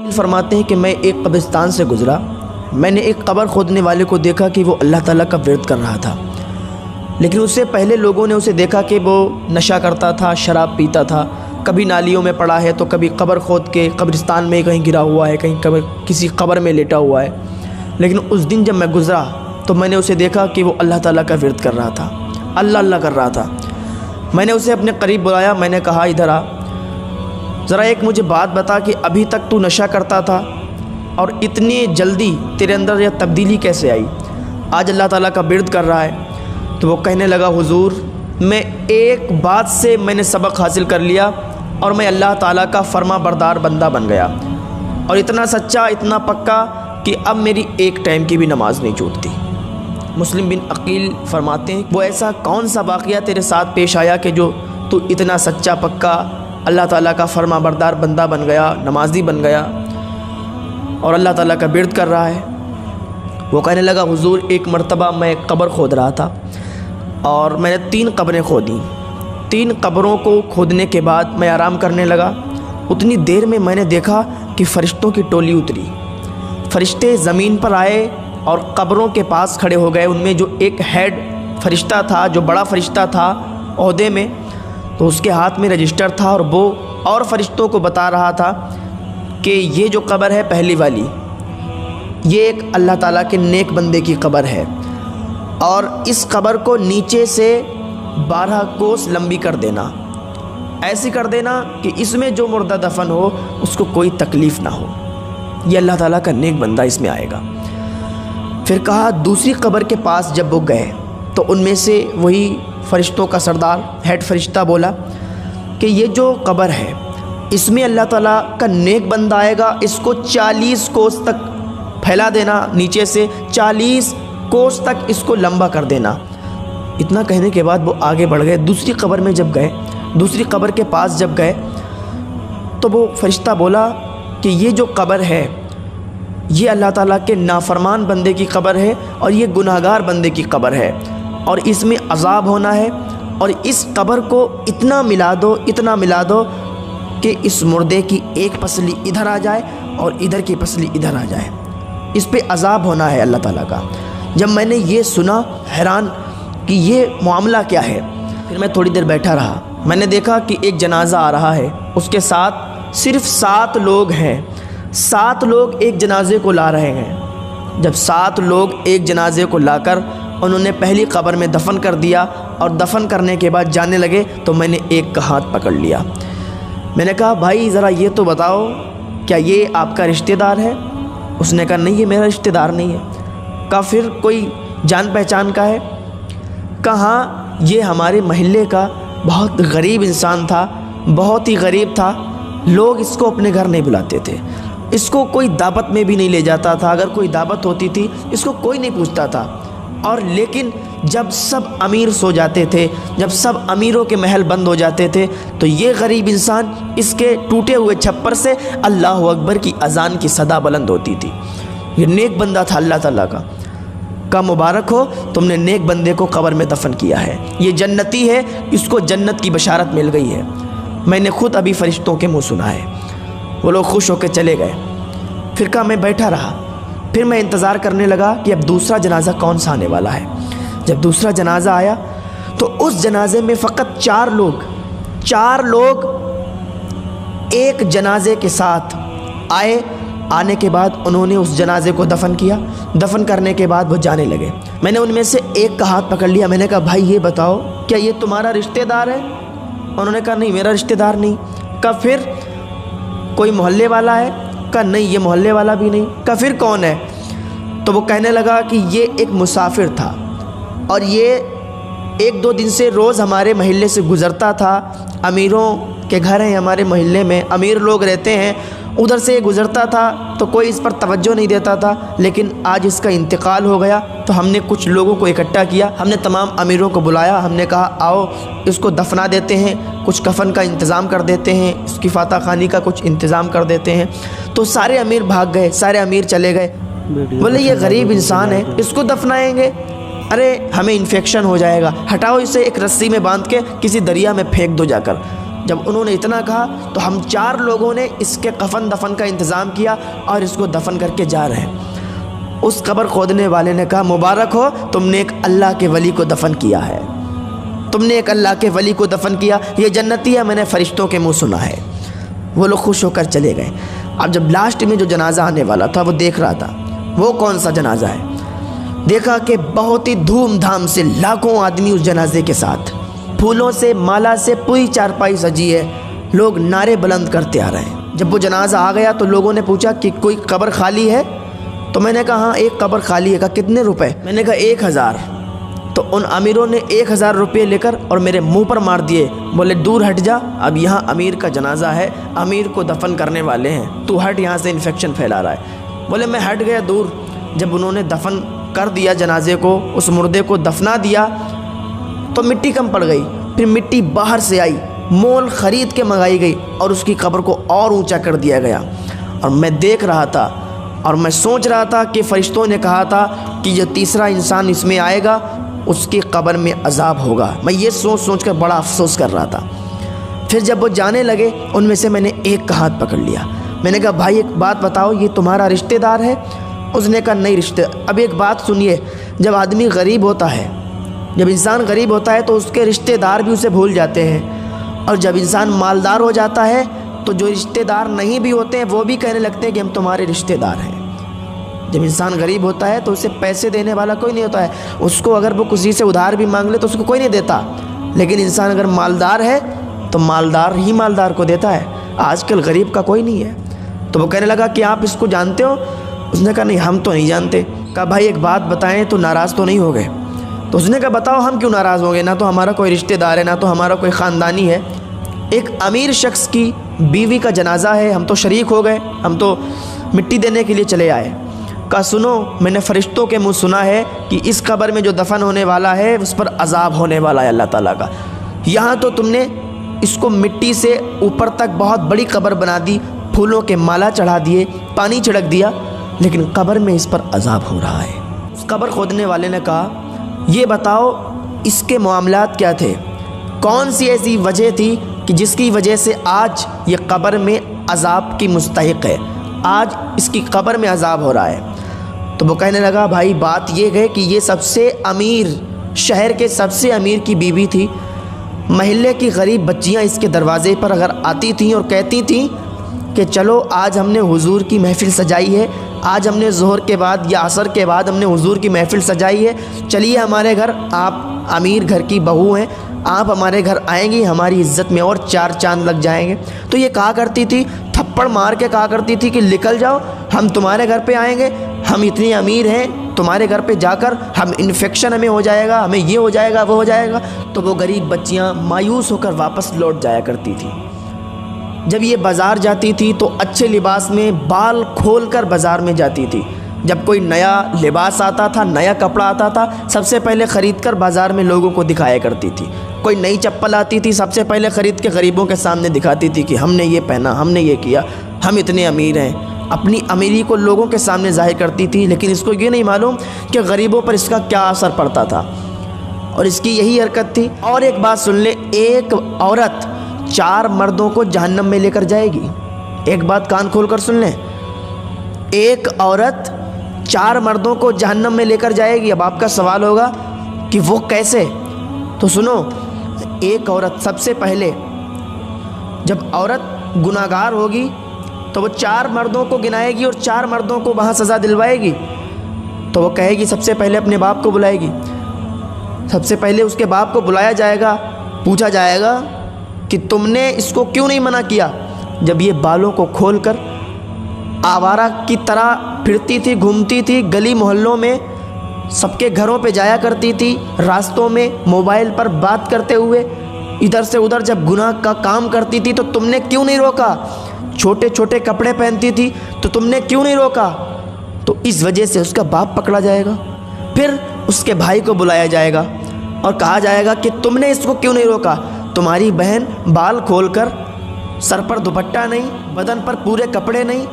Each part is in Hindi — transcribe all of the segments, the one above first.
फरमाते हैं कि मैं एक कब्रिस्तान से गुज़रा, मैंने एक कब्र खोदने वाले को देखा कि वो अल्लाह ताला का विर्द कर रहा था। लेकिन उससे पहले लोगों ने उसे देखा कि वो नशा करता था, शराब पीता था, कभी नालियों में पड़ा है तो कभी कब्र खोद के कब्रिस्तान में कहीं गिरा हुआ है, कहीं किसी कब्र में लेटा हुआ है। लेकिन उस दिन जब मैं गुज़रा तो मैंने उसे देखा कि वो अल्लाह ताला का विर्द कर रहा था, अल्लाह अल्लाह कर रहा था। मैंने उसे अपने करीब बुलाया, मैंने कहा इधर आ, ज़रा एक मुझे बात बता कि अभी तक तू नशा करता था और इतनी जल्दी तेरे अंदर यह तब्दीली कैसे आई, आज अल्लाह ताला का विर्द कर रहा है। तो वो कहने लगा, हुजूर मैं एक बात से मैंने सबक हासिल कर लिया और मैं अल्लाह ताला का फर्मा बरदार बंदा बन गया, और इतना सच्चा, इतना पक्का कि अब मेरी एक टाइम की भी नमाज नहीं छूटती। मुस्लिम बिन अकील फरमाते हैं, वो ऐसा कौन सा वाक़या तेरे साथ पेश आया कि जो तू इतना सच्चा पक्का अल्लाह ताला का फर्मा बरदार बंदा बन गया, नमाजी बन गया और अल्लाह ताला का विर्द कर रहा है। वो कहने लगा, हुजूर एक मरतबा मैं कब्र खोद रहा था और मैंने 3 कब्रें खोदी। 3 कब्रों को खोदने के बाद मैं आराम करने लगा। उतनी देर में मैंने देखा कि फ़रिश्तों की टोली उतरी। फ़रिश्ते ज़मीन पर आए और कब्रों के पास खड़े हो गए। उनमें जो एक हेड फ़रिश्ता था, जो बड़ा फ़रिश्ता था ओहदे में, तो उसके हाथ में रजिस्टर था और वो और फ़रिश्तों को बता रहा था कि ये जो कब्र है पहली वाली, ये एक अल्लाह ताला के नेक बंदे की कब्र है और इस कब्र को नीचे से 12 कोस लंबी कर देना, ऐसी कर देना कि इसमें जो मुर्दा दफन हो उसको कोई तकलीफ़ ना हो, ये अल्लाह ताला का नेक बंदा इसमें आएगा। फिर कहा, दूसरी कब्र के पास जब वो गए तो उनमें से वही फ़रिश्तों का सरदार हेड फ़रिश्ता बोला कि ये जो कब्र है इसमें अल्लाह ताला का नेक बंदा आएगा, इसको 40 कोस तक फैला देना, नीचे से 40 कोस तक इसको लंबा कर देना। इतना कहने के बाद वो आगे बढ़ गए। दूसरी कब्र में जब गए, दूसरी कब्र के पास जब गए तो वो फ़रिश्ता बोला कि ये जो कब्र है ये अल्लाह ताला के नाफरमान बंदे की कब्र है और ये गुनाहगार बंदे की कब्र है और इसमें अज़ाब होना है, और इस कब्र को इतना मिला दो, इतना मिला दो कि इस मुर्दे की एक पसली इधर आ जाए और इधर की पसली इधर आ जाए, इस पे अज़ाब होना है अल्लाह ताला का। जब मैंने ये सुना, हैरान कि ये मामला क्या है। फिर मैं थोड़ी देर बैठा रहा। मैंने देखा कि एक जनाज़ा आ रहा है, उसके साथ सिर्फ़ 7 लोग हैं। 7 लोग एक जनाजे को ला रहे हैं। जब 7 लोग एक जनाजे को लाकर उन्होंने पहली कब्र में दफन कर दिया और दफन करने के बाद जाने लगे तो मैंने एक का हाथ पकड़ लिया। मैंने कहा, भाई ज़रा ये तो बताओ, क्या ये आपका रिश्तेदार है? उसने कहा, नहीं ये मेरा रिश्तेदार नहीं है। कहा, फिर कोई जान पहचान का है? कहा, ये हमारे महल्ले का बहुत गरीब इंसान था, बहुत ही गरीब था, लोग इसको अपने घर नहीं बुलाते थे, इसको कोई दावत में भी नहीं ले जाता था, अगर कोई दावत होती थी इसको कोई नहीं पूछता था। और लेकिन जब सब अमीर सो जाते थे, जब सब अमीरों के महल बंद हो जाते थे तो ये गरीब इंसान इसके टूटे हुए छप्पर से अल्लाह अकबर की अज़ान की सदा बुलंद होती थी। ये नेक बंदा था अल्लाह ताला का मुबारक हो, तुमने नेक बंदे को कब्र में दफन किया है, ये जन्नती है, इसको जन्नत की बशारत मिल गई है। मैंने ख़ुद अभी फ़रिश्तों के मुँह सुना है। वो लोग खुश होकर चले गए। फिर कहा, मैं बैठा रहा। फिर मैं इंतज़ार करने लगा कि अब दूसरा जनाज़ा कौन सा आने वाला है। जब दूसरा जनाज़ा आया तो उस जनाजे में फ़कत 4 लोग एक जनाजे के साथ आए। आने के बाद उन्होंने उस जनाजे को दफन किया। दफन करने के बाद वो जाने लगे। मैंने उनमें से एक का हाथ पकड़ लिया। मैंने कहा, भाई ये बताओ, क्या ये तुम्हारा रिश्तेदार है? उन्होंने कहा, नहीं मेरा रिश्तेदार नहीं। कहा, फिर कोई मोहल्ले वाला है? कहा, नहीं ये मोहल्ले वाला भी नहीं। कहा, फिर कौन है? तो वो कहने लगा कि ये एक मुसाफिर था और ये 1-2 दिन से रोज़ हमारे महल्ले से गुज़रता था। अमीरों के घर हैं हमारे महल्ले में, अमीर लोग रहते हैं, उधर से गुज़रता था तो कोई इस पर तवज्जो नहीं देता था। लेकिन आज इसका इंतकाल हो गया तो हमने कुछ लोगों को इकट्ठा किया, हमने तमाम अमीरों को बुलाया, हमने कहा आओ इसको दफना देते हैं, कुछ कफन का इंतज़ाम कर देते हैं, इसकी फाता खानी का कुछ इंतज़ाम कर देते हैं। तो सारे अमीर भाग गए, सारे अमीर चले गए। बोले ये गरीब इंसान है, इसको दफनाएंगे, अरे हमें इन्फेक्शन हो जाएगा, हटाओ इसे एक रस्सी में बांध के किसी दरिया में फेंक दो जाकर। जब उन्होंने इतना कहा तो हम 4 लोगों ने इसके कफन दफन का इंतज़ाम किया और इसको दफन करके जा रहे हैं। उस कब्र खोदने वाले ने कहा, मुबारक हो, तुमने एक अल्लाह के वली को दफन किया है, तुमने एक अल्लाह के वली को दफन किया, ये जन्नती है, मैंने फ़रिश्तों के मुँह सुना है। वो लोग खुश होकर चले गए। अब जब लास्ट में जो जनाजा आने वाला था वो देख रहा था, वो कौन सा जनाजा है। देखा कि बहुत ही धूमधाम से लाखों आदमी उस जनाजे के साथ, फूलों से माला से पूरी चारपाई सजी है, लोग नारे बुलंद करते आ रहे हैं। जब वो जनाजा आ गया तो लोगों ने पूछा कि कोई कब्र खाली है, तो मैंने कहा हाँ एक कब्र खाली है। कहा कितने रुपए? मैंने कहा 1000। तो उन अमीरों ने 1000 रुपये लेकर और मेरे मुंह पर मार दिए, बोले दूर हट जा, अब यहाँ अमीर का जनाजा है, अमीर को दफन करने वाले हैं, तू हट, यहाँ से इन्फेक्शन फैला रहा है। बोले मैं हट गया दूर। जब उन्होंने दफन कर दिया जनाजे को, उस मुर्दे को दफना दिया तो मिट्टी कम पड़ गई। फिर मिट्टी बाहर से आई, मोल ख़रीद के मंगाई गई और उसकी कब्र को और ऊंचा कर दिया गया। और मैं देख रहा था और मैं सोच रहा था कि फ़रिश्तों ने कहा था कि जो तीसरा इंसान इसमें आएगा उसकी कब्र में अजाब होगा। मैं ये सोच सोच कर बड़ा अफसोस कर रहा था। फिर जब वो जाने लगे उनमें से मैंने एक का हाथ पकड़ लिया। मैंने कहा भाई एक बात बताओ, ये तुम्हारा रिश्तेदार है? उसने कहा नहीं रिश्ते। अब एक बात सुनिए, जब आदमी गरीब होता है, जब इंसान गरीब होता है तो उसके रिश्तेदार भी उसे भूल जाते हैं, और जब इंसान मालदार हो जाता है तो जो रिश्तेदार नहीं भी होते हैं वो भी कहने लगते हैं कि हम तुम्हारे रिश्तेदार हैं। जब इंसान गरीब होता है तो उसे पैसे देने वाला कोई नहीं होता है, उसको अगर वो किसी से उधार भी मांग ले तो उसको कोई नहीं देता। लेकिन इंसान अगर मालदार है तो मालदार ही मालदार को देता है। आजकल गरीब का कोई नहीं है। तो वो कहने लगा कि आप इसको जानते हो? उसने कहा नहीं हम तो नहीं जानते। कहा भाई एक बात बताएं तो नाराज़ तो नहीं हो गए? तो उसने कहा बताओ हम क्यों नाराज़ होंगे, ना तो हमारा कोई रिश्तेदार है, ना तो हमारा कोई ख़ानदानी है। एक अमीर शख्स की बीवी का जनाजा है, हम तो शरीक हो गए, हम तो मिट्टी देने के लिए चले आए। कहा सुनो, मैंने फ़रिश्तों के मुँह सुना है कि इस कब्र में जो दफन होने वाला है उस पर अजाब होने वाला है अल्लाह ताला का। यहाँ तो तुमने इसको मिट्टी से ऊपर तक बहुत बड़ी कब्र बना दी, फूलों के माला चढ़ा दिए, पानी छिड़क दिया, लेकिन कब्र में इस पर अजाब हो रहा है। उस कब्र खोदने वाले ने कहा ये बताओ इसके मामलात क्या थे, कौन सी ऐसी वजह थी कि जिसकी वजह से आज ये कब्र में अजाब की मुस्तहिक है, आज इसकी कब्र में अजाब हो रहा है। तो वो कहने लगा भाई बात ये है कि ये सबसे अमीर, शहर के सबसे अमीर की बीवी थी। महल्ले की गरीब बच्चियां इसके दरवाज़े पर अगर आती थीं और कहती थीं कि चलो आज हमने हुजूर की महफ़िल सजाई है, आज हमने ज़ोहर के बाद या असर के बाद हमने हुजूर की महफ़िल सजाई है, चलिए हमारे घर, आप अमीर घर की बहू हैं, आप हमारे घर आएंगी, हमारी इज़्ज़त में और 4 चांद लग जाएंगे। तो ये कहा करती थी, थप्पड़ मार के कहा करती थी कि निकल जाओ, हम तुम्हारे घर पे आएंगे, हम इतनी अमीर हैं, तुम्हारे घर पे जाकर हम इन्फेक्शन हमें हो जाएगा, हमें ये हो जाएगा वो हो जाएगा। तो वो गरीब बच्चियाँ मायूस होकर वापस लौट जाया करती थी। जब ये बाज़ार जाती थी तो अच्छे लिबास में बाल खोल कर बाज़ार में जाती थी। जब कोई नया लिबास आता था, नया कपड़ा आता था, सबसे पहले ख़रीद कर बाज़ार में लोगों को दिखाया करती थी। कोई नई चप्पल आती थी, सबसे पहले ख़रीद के गरीबों के सामने दिखाती थी कि हमने ये पहना, हमने ये किया, हम इतने अमीर हैं। अपनी अमीरी को लोगों के सामने ज़ाहिर करती थी, लेकिन इसको ये नहीं मालूम कि गरीबों पर इसका क्या असर पड़ता था, और इसकी यही हरकत थी। और एक बात सुन ले, एक औरत 4 मर्दों को जहन्नम में लेकर जाएगी। एक बात कान खोल कर सुन लें, एक औरत 4 मर्दों को जहन्नम में लेकर जाएगी। अब आपका सवाल होगा कि वो कैसे? तो सुनो, एक औरत सबसे पहले जब औरत गुनाहगार होगी तो वो 4 मर्दों को गिनाएगी और 4 मर्दों को वहाँ सज़ा दिलवाएगी। तो वो कहेगी, सबसे पहले अपने बाप को बुलाएगी, सबसे पहले उसके बाप को बुलाया जाएगा, पूछा जाएगा कि तुमने इसको क्यों नहीं मना किया जब ये बालों को खोलकर आवारा की तरह फिरती थी, घूमती थी, गली मोहल्लों में सबके घरों पे जाया करती थी, रास्तों में मोबाइल पर बात करते हुए इधर से उधर जब गुनाह का काम करती थी तो तुमने क्यों नहीं रोका? छोटे छोटे कपड़े पहनती थी तो तुमने क्यों नहीं रोका? तो इस वजह से उसका बाप पकड़ा जाएगा। फिर उसके भाई को बुलाया जाएगा और कहा जाएगा कि तुमने इसको क्यों नहीं रोका? तुम्हारी बहन बाल खोलकर, सर पर दुपट्टा नहीं, बदन पर पूरे कपड़े नहीं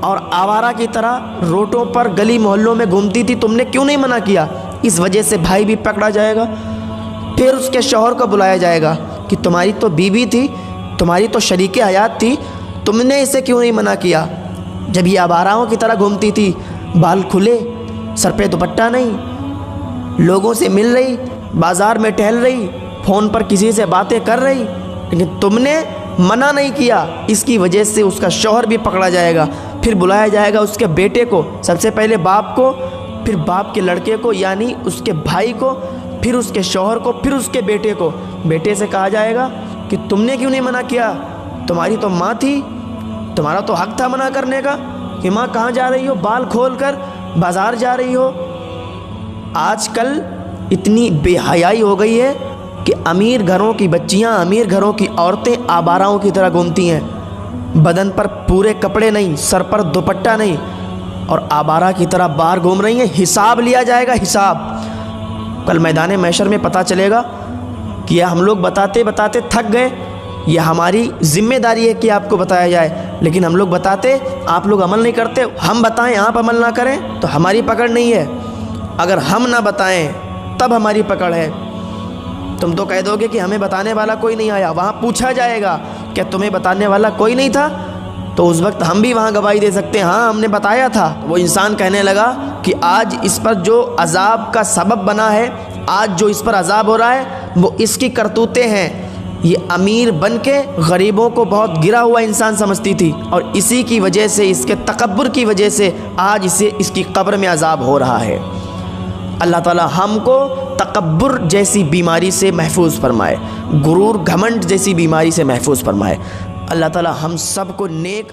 और आवारा की तरह रोडों पर गली मोहल्लों में घूमती थी, तुमने क्यों नहीं मना किया? इस वजह से भाई भी पकड़ा जाएगा। फिर उसके शौहर को बुलाया जाएगा, कि तुम्हारी तो बीवी थी, तुम्हारी तो शरीके हयात थी, तुमने इसे क्यों नहीं मना किया? जब ये आवाराओं की तरह घूमती थी, बाल खुले, सर पे दुपट्टा नहीं, लोगों से मिल रही, बाज़ार में टहल रही, फ़ोन पर किसी से बातें कर रही, लेकिन तुमने मना नहीं किया। इसकी वजह से उसका शौहर भी पकड़ा जाएगा, फिर बुलाया जाएगा उसके बेटे को, सबसे पहले बाप को, फिर बाप के लड़के को यानी उसके भाई को, फिर उसके शौहर को, फिर उसके बेटे को। बेटे से कहा जाएगा कि तुमने क्यों नहीं मना किया? तुम्हारी तो माँ थी, तुम्हारा तो हक था मना करने का कि माँ कहाँ जा रही हो, बाल खोल कर बाज़ार जा रही हो। आजकल इतनी बेहयाई हो गई है कि अमीर घरों की बच्चियां, अमीर घरों की औरतें आवाराओं की तरह घूमती हैं, बदन पर पूरे कपड़े नहीं, सर पर दुपट्टा नहीं, और आवारा की तरह बाहर घूम रही हैं। हिसाब लिया जाएगा, हिसाब। कल मैदान महशर में पता चलेगा कि यह हम लोग बताते बताते थक गए, यह हमारी जिम्मेदारी है कि आपको बताया जाए, लेकिन हम लोग बताते, आप लोग अमल नहीं करते। हम बताएं, आप अमल ना करें तो हमारी पकड़ नहीं है, अगर हम ना बताएं तब हमारी पकड़ है। तुम तो कह दोगे कि हमें बताने वाला कोई नहीं आया, वहाँ पूछा जाएगा क्या तुम्हें बताने वाला कोई नहीं था? तो उस वक्त हम भी वहाँ गवाही दे सकते हैं, हाँ हमने बताया था। वो इंसान कहने लगा कि आज इस पर जो अजाब का सबब बना है, आज जो इस पर अजाब हो रहा है, वो इसकी करतूतें हैं। ये अमीर बन के गरीबों को बहुत गिरा हुआ इंसान समझती थी, और इसी की वजह से, इसके तकब्बुर की वजह से आज इसे इसकी कब्र में अजाब हो रहा है। अल्लाह ताला हमको तकब्बुर जैसी बीमारी से महफूज फरमाए, गुरूर घमंड जैसी बीमारी से महफूज फरमाए। अल्लाह ताला हम सबको नेक